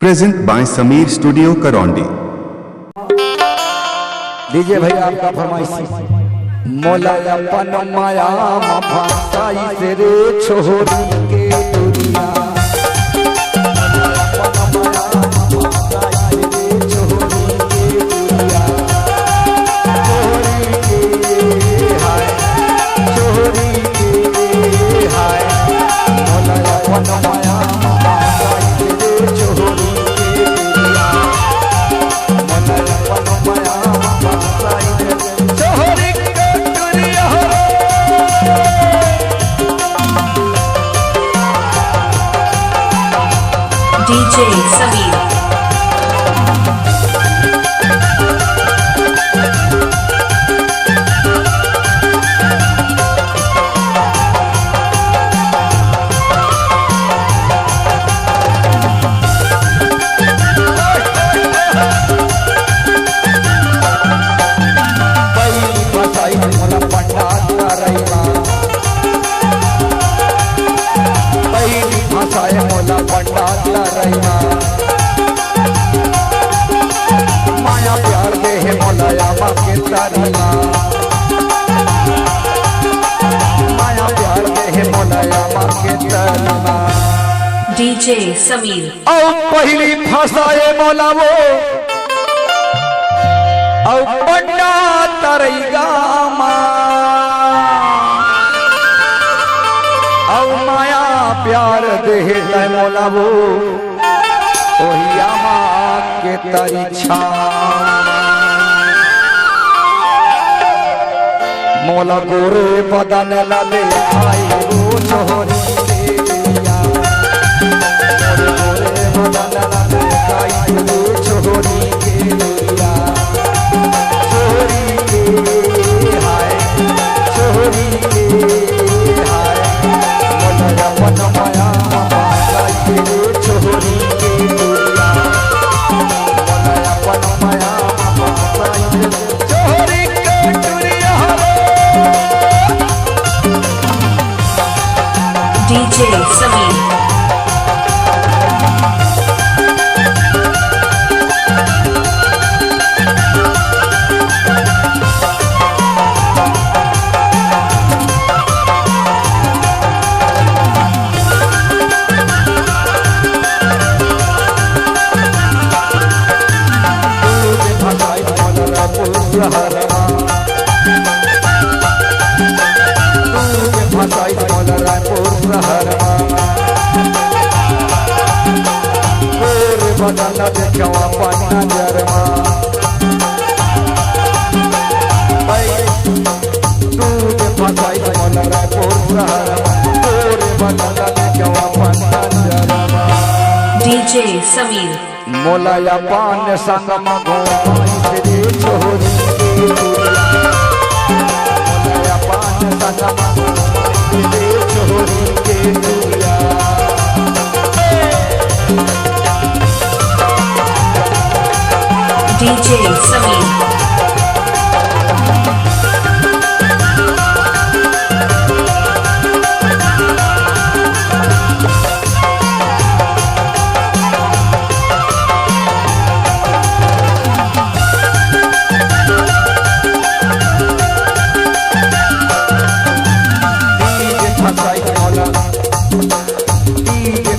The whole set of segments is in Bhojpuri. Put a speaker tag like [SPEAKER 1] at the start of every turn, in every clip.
[SPEAKER 1] Present by Sameer studio Karaundi.
[SPEAKER 2] DJ भैया आपका फरमाइश। मोला अपन माया मफाई से रे छोरी के दुनिया,
[SPEAKER 3] DJ Sameer। माया प्यार दे है मौलाया के तारीना, माया प्यार दे है मौलाया के तारीना। DJ Sameer।
[SPEAKER 2] औ पहली फसाए मौला वो औ पंडा तरैगा औ माया प्यार दे है मौला वो ओहिया माँ के तारी छा मौला गोरे बदन लले आई रो छोरी देविया, गोरे बदन लले आई रो छोरी देविया, छोरी के हाय छोरी के हाय मौला अपन माया आई रो छोरी के दुनिया, मौला अपन माया आई छोरी के दुनिया।
[SPEAKER 3] DJ Sameer।
[SPEAKER 2] बदला देखवा पन्ना जरमा तू के फसाई मोला पोरहरमा, तोरे बदला देखवा पन्ना जरमा।
[SPEAKER 3] DJ Sameer।
[SPEAKER 2] मोला या पान संग मघोई रे छोरी के दुनिया, मोला या पान संग मघोई रे छोरी के दुनिया।
[SPEAKER 3] DJ Sameer।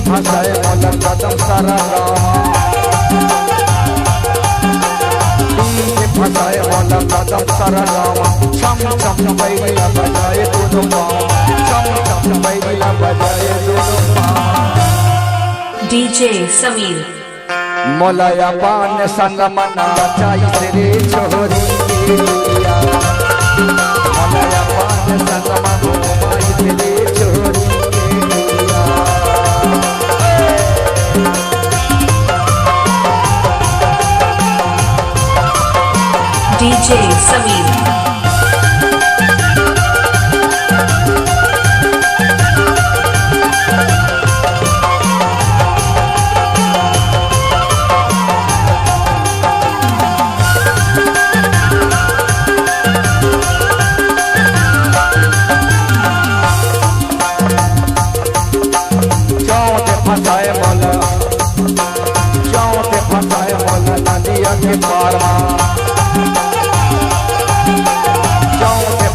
[SPEAKER 2] फसाए मोला कदम सारा फसाए मोला कदम सारा छम छम बैला बजाए दोनों पाँव, छम छम बैला बजाए दोनों पाँव।
[SPEAKER 3] DJ Sameer।
[SPEAKER 2] मोला या पान संग मना चाहिए रे छोरी के दुनिया, मोला या पान संग मना चाहिए रे छोरी के दुनिया।
[SPEAKER 3] DJ Sameer।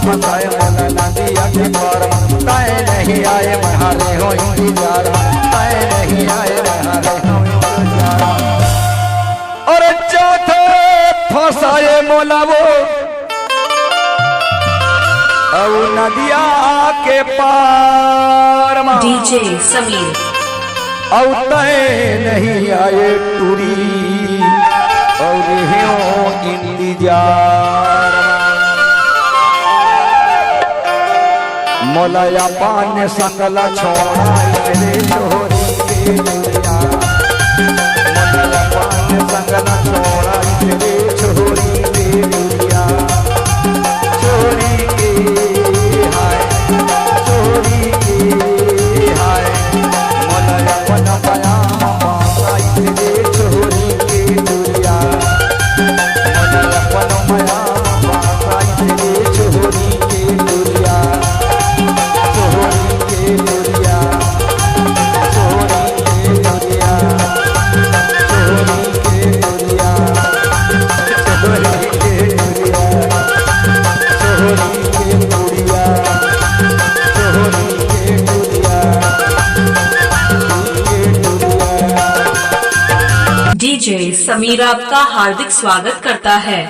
[SPEAKER 2] फसाए मोला नदिया के पार ताए नहीं आए महारे हो इंतजार ताए नहीं आए महारे हो इंतजार और चौथे फसाए मोला वो अब नदिया के पार
[SPEAKER 4] DJ Sameer,
[SPEAKER 2] अब तय नहीं आए टूरी और हो इंतजार मोलया पान सकला छोड़ा तेरे छोरी के दुनिया मोलया पान सकला छोड़ा तेरे छोरी के दुनिया छोरी के हाय छोरी के हाय मोलया पन पाया माता तेरे छोरी के दुनिया मोलया पन पाया माता तेरे छोरी के दुनिया छोरी के दुनिया छोरी के दुनिया छोरी के दुनिया छोरी के दुनिया छोरी के दुनिया छोरी के दुनिया
[SPEAKER 4] DJ Sameer आपका हार्दिक स्वागत करता है।